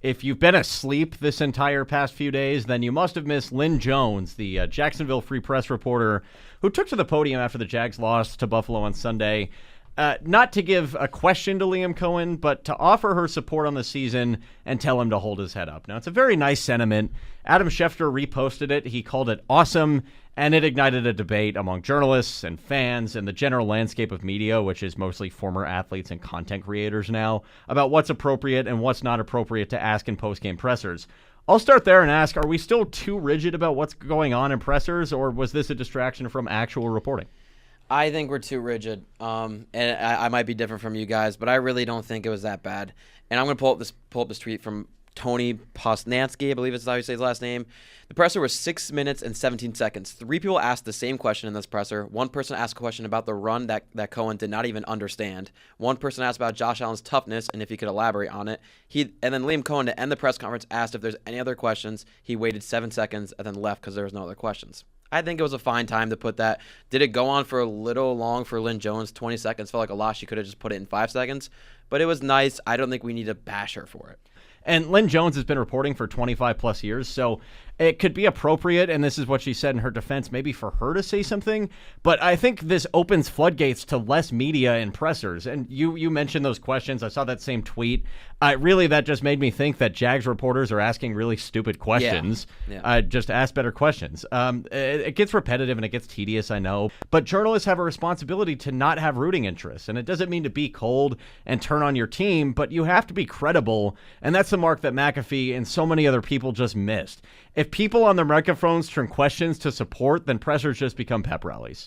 If you've been asleep this entire past few days, then you must have missed Lynn Jones, the Jacksonville Free Press reporter who took to the podium after the Jags lost to Buffalo on Sunday, not to give a question to Liam Cohen, but to offer her support on the season and tell him to hold his head up. Now, it's a very nice sentiment. Adam Schefter reposted it. He called it awesome, and it ignited a debate among journalists and fans and the general landscape of media, which is mostly former athletes and content creators now, about what's appropriate and what's not appropriate to ask in post-game pressers. I'll start there and ask, are we still too rigid about what's going on in pressers, or was this a distraction from actual reporting? I think we're too rigid, and I might be different from you guys, but I really don't think it was that bad. And I'm going to pull up this tweet from Tony Posnanski, I believe it's how you say his last name. The presser was 6 minutes and 17 seconds. 3 people asked the same question in this presser. One person asked a question about the run that Cohen did not even understand. One person asked about Josh Allen's toughness and if he could elaborate on it. And then Liam Cohen, to end the press conference, asked if there's any other questions. He waited 7 seconds and then left because there was no other questions. I think it was a fine time to put that. Did it go on for a little long for Lynn Jones? 20 seconds felt like a lot. She could have just put it in 5 seconds. But it was nice. I don't think we need to bash her for it. And Lynn Jones has been reporting for 25 plus years, so it could be appropriate, and this is what she said in her defense, maybe for her to say something. But I think this opens floodgates to less media and pressers. And you mentioned those questions. I saw that same tweet. Really, that just made me think that Jags reporters are asking really stupid questions. Yeah. Just ask better questions. It gets repetitive and it gets tedious, I know. But journalists have a responsibility to not have rooting interests. And it doesn't mean to be cold and turn on your team, but you have to be credible. And that's the mark that McAfee and so many other people just missed. If people on the microphones turn questions to support, then pressers just become pep rallies.